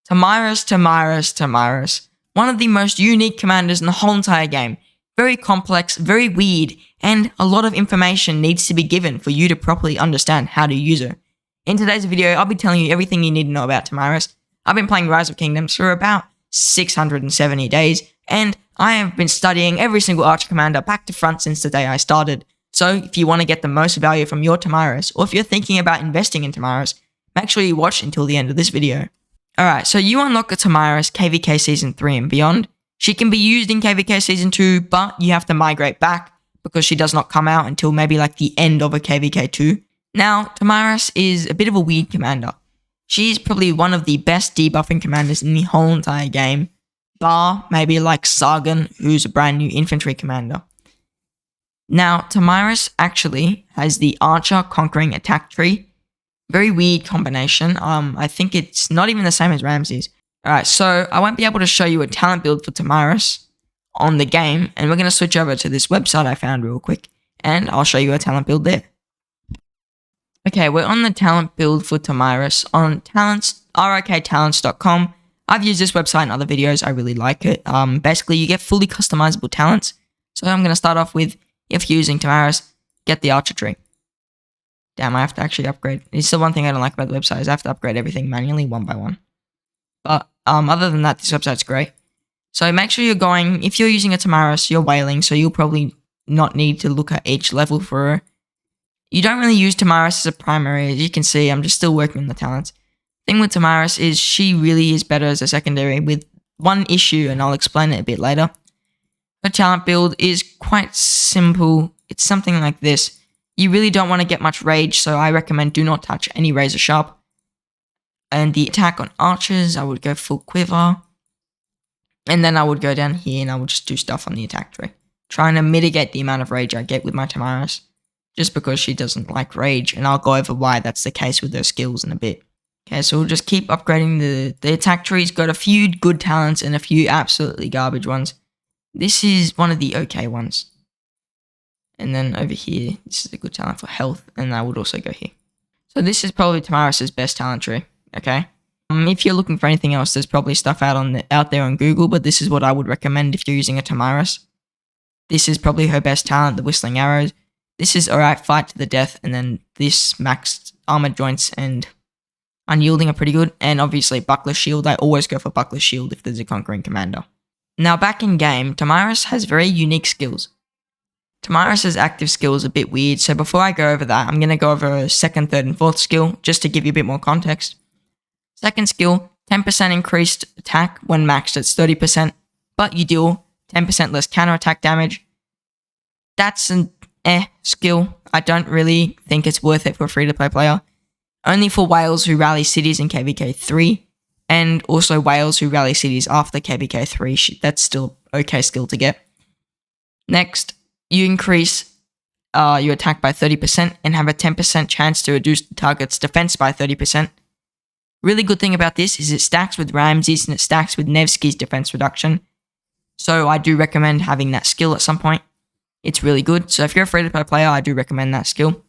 Thutmose. One of the most unique commanders in the whole entire game. Very complex, very weird, and a lot of information needs to be given for you to properly understand how to use her. In today's video, I'll be telling you everything you need to know about Tomyris. I've been playing Rise of Kingdoms for about 670 days, and I have been studying every single archer commander back to front since the day I started. So if you want to get the most value from your Tomyris, or if you're thinking about investing in Tomyris, make sure you watch until the end of this video. Alright, so you unlock a Tomyris KVK Season 3 and beyond. She can be used in KVK Season 2, but you have to migrate back because she does not come out until maybe like the end of a KVK 2. Now, Tomyris is a bit of a weird commander. She's probably one of the best debuffing commanders in the whole entire game, bar maybe like Sargon, who's a brand new infantry commander. Now, Tomyris actually has the Archer Conquering Attack tree. Very weird combination. I think it's not even the same as Ramses. Alright, so I won't be able to show you a talent build for Tomyris on the game, and we're going to switch over to this website I found real quick, and I'll show you a talent build there. Okay, we're on the talent build for Tomyris on talents, roktalents.com. I've used this website in other videos. I really like it. Basically, you get fully customizable talents. So I'm going to start off with, if you're using Tomyris, get the Archer tree. Damn, I have to actually upgrade. It's the one thing I don't like about the website is I have to upgrade everything manually one by one. But other than that, this website's great. So make sure you're going, if you're using a Tomyris, you're whaling, so you'll probably not need to look at each level for her. You don't really use Tomyris as a primary. As you can see, I'm just still working on the talents. Thing with Tomyris is she really is better as a secondary with one issue, and I'll explain it a bit later. Her talent build is quite simple. It's something like this. You really don't want to get much rage, so I recommend do not touch any razor sharp. And the attack on archers, I would go full quiver. And then I would go down here and I would just do stuff on the attack tree. Trying to mitigate the amount of rage I get with my Tomyris. Just because she doesn't like rage, and I'll go over why that's the case with her skills in a bit. Okay, so we'll just keep upgrading the attack trees. Got a few good talents and a few absolutely garbage ones. This is one of the okay ones. And then over here, this is a good talent for health, and I would also go here. So this is probably Tomyris' best talent tree, okay? If you're looking for anything else, there's probably stuff out there on Google, but this is what I would recommend if you're using a Tomyris. This is probably her best talent, the Whistling Arrows. This is alright, fight to the death, and then this maxed armored joints and unyielding are pretty good, and obviously Buckler Shield. I always go for Buckler Shield if there's a conquering commander. Now back in game, Tomyris has very unique skills. Tomyris' active skill is a bit weird, so before I go over that, I'm going to go over second, third, and fourth skill, just to give you a bit more context. Second skill, 10% increased attack when maxed at 30%, but you deal 10% less counterattack damage. That's an skill. I don't really think it's worth it for a free-to-play player. Only for whales who rally cities in KVK 3, and also whales who rally cities after KVK 3. That's still okay skill to get. Next, you increase your attack by 30% and have a 10% chance to reduce the target's defense by 30%. Really good thing about this is it stacks with Ramses and it stacks with Nevsky's defense reduction. So I do recommend having that skill at some point. It's really good. So if you're a free-to-play player, I do recommend that skill.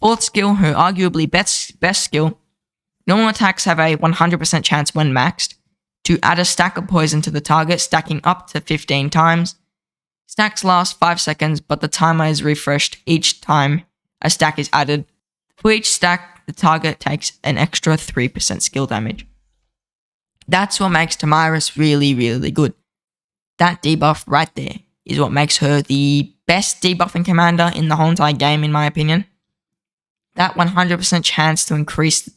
Fourth skill, her arguably best skill. Normal attacks have a 100% chance when maxed to add a stack of poison to the target, stacking up to 15 times. Stacks last 5 seconds, but the timer is refreshed each time a stack is added. For each stack, the target takes an extra 3% skill damage. That's what makes Tomyris really, really good. That debuff right there is what makes her the best debuffing commander in the whole entire game, in my opinion. That 100% chance to increase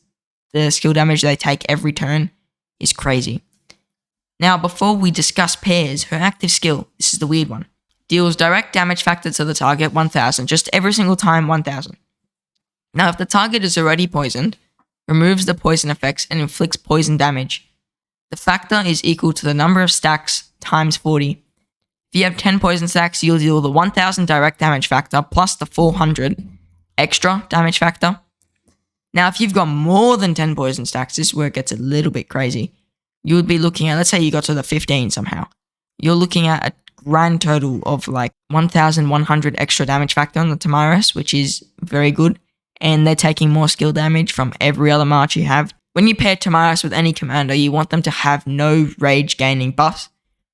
the skill damage they take every turn is crazy. Now, before we discuss pairs, her active skill, this is the weird one, deals direct damage factor to the target 1000, just every single time 1000. Now, if the target is already poisoned, removes the poison effects and inflicts poison damage. The factor is equal to the number of stacks times 40. If you have 10 poison stacks, you'll deal the 1000 direct damage factor plus the 400 extra damage factor. Now, if you've got more than 10 poison stacks, this is where it gets a little bit crazy. You would be looking at, let's say you got to the 15 somehow. You're looking at a grand total of like 1100 extra damage factor on the Tomyris, which is very good. And they're taking more skill damage from every other march you have, When you pair Tomyris with any commander, you want them to have no rage gaining buffs,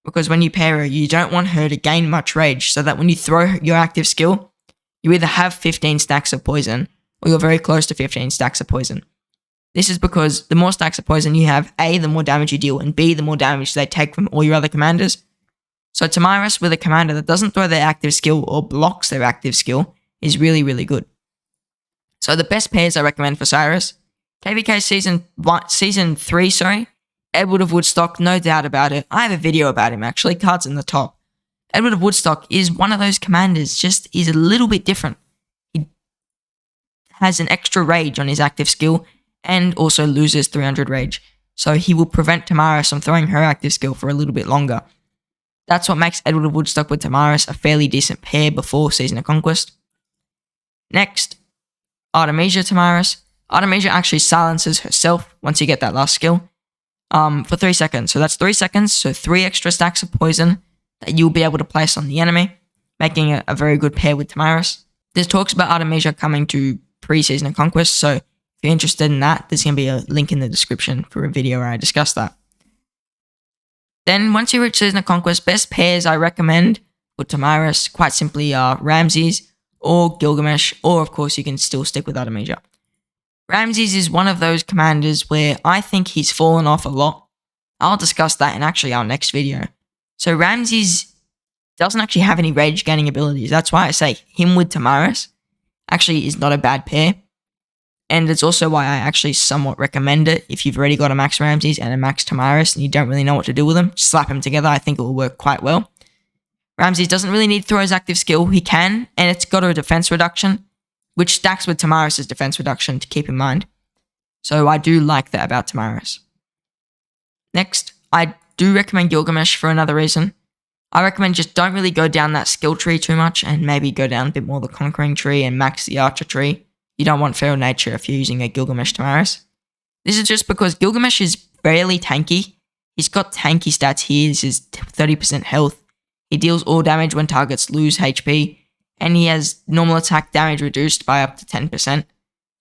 because when you pair her, you don't want her to gain much rage, so that when you throw your active skill, you either have 15 stacks of poison, or you're very close to 15 stacks of poison. This is because the more stacks of poison you have, A, the more damage you deal, and B, the more damage they take from all your other commanders. So Tomyris with a commander that doesn't throw their active skill or blocks their active skill is really, really good. So the best pairs I recommend for Cyrus: KVK Season 3, Edward of Woodstock, no doubt about it. I have a video about him actually, cards in the top. Edward of Woodstock is one of those commanders, just is a little bit different. He has an extra rage on his active skill and also loses 300 rage. So he will prevent Tomyris from throwing her active skill for a little bit longer. That's what makes Edward of Woodstock with Tomyris a fairly decent pair before Season of Conquest. Next, Artemisia Tomyris. Artemisia actually silences herself once you get that last skill for 3 seconds. So that's 3 seconds, so 3 extra stacks of poison that you'll be able to place on the enemy, making it a very good pair with Tomyris. There's talks about Artemisia coming to pre-Season of Conquest, so if you're interested in that, there's going to be a link in the description for a video where I discuss that. Then once you reach Season of Conquest, best pairs I recommend with Tomyris quite simply are Ramses or Gilgamesh, or of course you can still stick with Artemisia. Ramses is one of those commanders where I think he's fallen off a lot. I'll discuss that in actually our next video. So Ramses doesn't actually have any rage gaining abilities. That's why I say him with Tomyris actually is not a bad pair. And it's also why I actually somewhat recommend it. If you've already got a max Ramses and a max Tomyris and you don't really know what to do with them, just slap them together. I think it will work quite well. Ramses doesn't really need to throw his active skill. He can, and it's got a defense reduction, which stacks with Tomyris' defense reduction to keep in mind. So I do like that about Tomyris. Next, I do recommend Gilgamesh for another reason. I recommend just don't really go down that skill tree too much and maybe go down a bit more the conquering tree and max the archer tree. You don't want feral nature if you're using a Gilgamesh Tomyris. This is just because Gilgamesh is fairly tanky. He's got tanky stats here. This is 30% health. He deals all damage when targets lose HP. And he has normal attack damage reduced by up to 10%.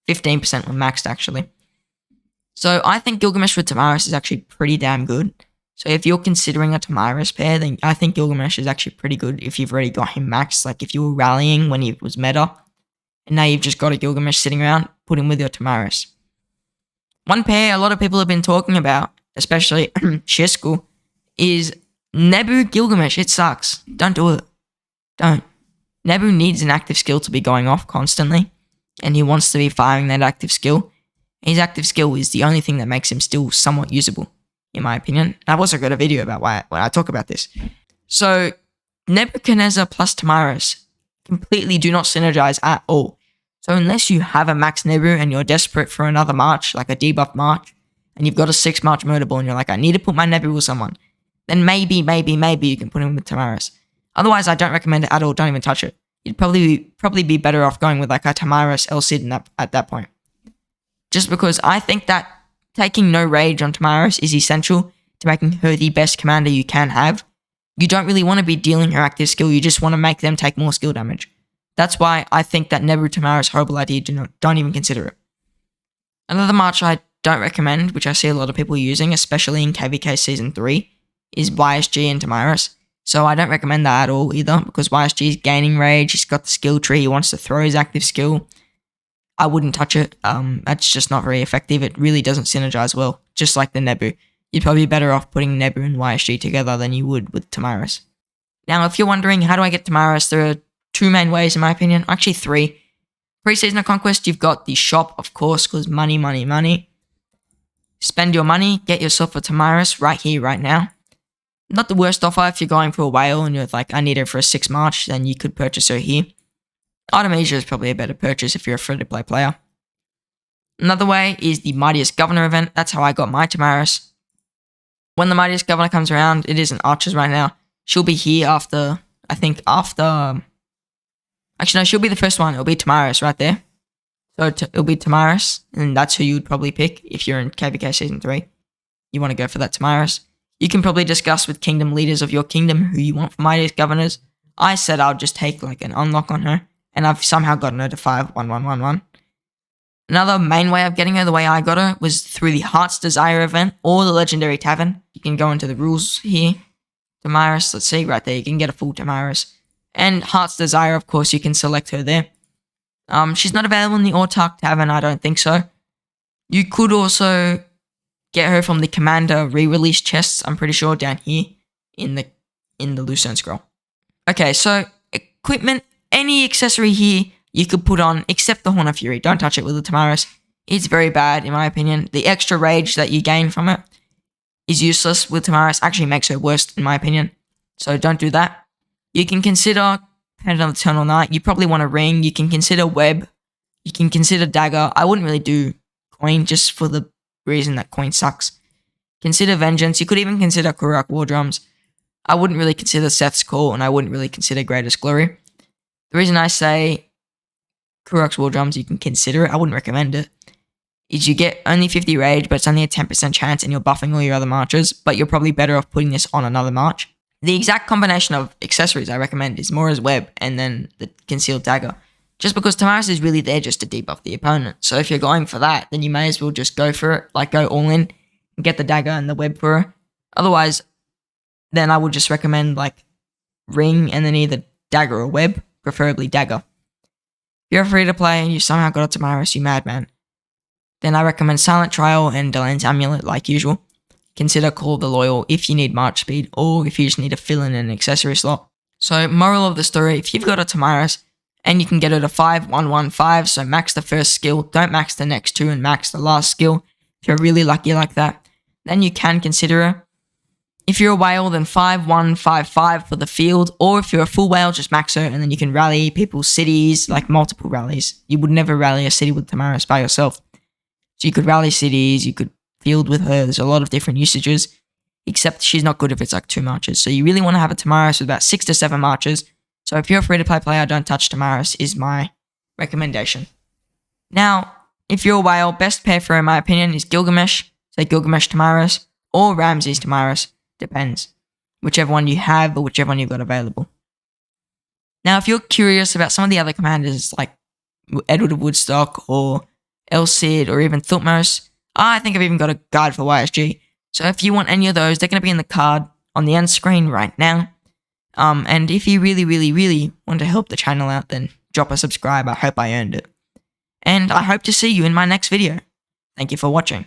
15% when maxed actually. So I think Gilgamesh with Tomyris is actually pretty damn good. So if you're considering a Tomyris pair, then I think Gilgamesh is actually pretty good if you've already got him maxed. Like if you were rallying when he was meta, and now you've just got a Gilgamesh sitting around, put him with your Tomyris. One pair a lot of people have been talking about, especially Shisku, is Nebu Gilgamesh. It sucks. Don't do it. Don't. Nebu needs an active skill to be going off constantly, and he wants to be firing that active skill. His active skill is the only thing that makes him still somewhat usable, in my opinion. I've also got a video about why when I talk about this. So, Nebuchadnezzar plus Tomyris completely do not synergize at all. So unless you have a max Nebu and you're desperate for another March, like a debuff March, and you've got a 6 March murder ball and you're like, I need to put my Nebu with someone, then maybe you can put him with Tomyris. Otherwise, I don't recommend it at all. Don't even touch it. You'd probably be better off going with like a Tomyris El Cid at that point. Just because I think that taking no rage on Tomyris is essential to making her the best commander you can have. You don't really want to be dealing her active skill. You just want to make them take more skill damage. That's why I think that Nebu Tomyris horrible idea. Don't even consider it. Another March I don't recommend, which I see a lot of people using, especially in KVK Season 3, is YSG and Tomyris. So I don't recommend that at all either, because YSG is gaining rage. He's got the skill tree. He wants to throw his active skill. I wouldn't touch it. That's just not very effective. It really doesn't synergize well, just like the Nebu. You'd probably be better off putting Nebu and YSG together than you would with Tomyris. Now, if you're wondering, how do I get Tomyris? There are 2 main ways, in my opinion. Actually, 3. Pre-Season of Conquest, you've got the shop, of course, because money. Spend your money, get yourself a Tomyris right here, right now. Not the worst offer if you're going for a whale and you're like, I need it for a 6 March, then you could purchase her here. Artemisia is probably a better purchase if you're a free-to-play player. Another way is the Mightiest Governor event. That's how I got my Tomyris. When the Mightiest Governor comes around, it isn't Archers right now. She'll be here after... Actually, no, she'll be the first one. It'll be Tomyris right there. So it'll be Tomyris, and that's who you'd probably pick if you're in KVK Season 3. You want to go for that Tomyris. You can probably discuss with kingdom leaders of your kingdom who you want for Mightiest Governors. I said I'll just take like an unlock on her, and I've somehow gotten her to 5-1-1-1-1. Another main way of getting her, the way I got her, was through the Heart's Desire event or the Legendary Tavern. You can go into the rules here. Tomyris, let's see, right there, you can get a full Tomyris. And Heart's Desire, of course, you can select her there. She's not available in the Autark Tavern, I don't think so. You could also get her from the Commander re-release chests, I'm pretty sure, down here in the Lucerne Scroll. Okay, so equipment, any accessory here you could put on except the Horn of Fury. Don't touch it with the Tomyris. It's very bad, in my opinion. The extra rage that you gain from it is useless with Tomyris. Actually makes her worse, in my opinion. So don't do that. You can consider Pendant of Eternal Night. You probably want a ring. You can consider Web. You can consider Dagger. I wouldn't really do Coin just for the reason that Coin sucks. Consider Vengeance. You could even consider Kurak War Drums. I wouldn't really consider Seth's Call, and I wouldn't really consider Greatest Glory. The reason I say Kurak's War Drums, you can consider it, I wouldn't recommend it, is you get only 50 rage, but it's only a 10% chance and you're buffing all your other marches, but you're probably better off putting this on another march. The exact combination of accessories I recommend is Moira's Web and then the Concealed Dagger. Just because Tomyris is really there just to debuff the opponent. So if you're going for that, then you may as well just go for it, like go all in and get the Dagger and the Web for her. Otherwise, then I would just recommend like Ring and then either Dagger or Web, preferably Dagger. If you're free to play and you somehow got a Tomyris, you madman, then I recommend Silent Trial and Delane's Amulet like usual. Consider Call of the Loyal if you need march speed or if you just need to fill in an accessory slot. So moral of the story, if you've got a Tomyris and you can get her to 5-1-1-5, so max the first skill, don't max the next two and max the last skill. If you're really lucky like that, then you can consider her. If you're a whale, then 5-1-5-5 for the field, or if you're a full whale, just max her, and then you can rally people's cities, like multiple rallies. You would never rally a city with Tomyris by yourself. So you could rally cities, you could field with her, there's a lot of different usages, except she's not good if it's like 2 marches. So you really want to have a Tomyris with about 6 to 7 marches. So if you're a free-to-play player, don't touch Tomyris is my recommendation. Now, if you're a whale, best pair for her, in my opinion, is Gilgamesh, say Gilgamesh Tomyris, or Ramses Tomyris. Depends. Whichever one you have or whichever one you've got available. Now, if you're curious about some of the other commanders like Edward of Woodstock or El Cid or even Thutmose, I think I've even got a guide for YSG. So if you want any of those, they're going to be in the card on the end screen right now. And if you really, really, really want to help the channel out, then drop a subscribe. I hope I earned it. And I hope to see you in my next video. Thank you for watching.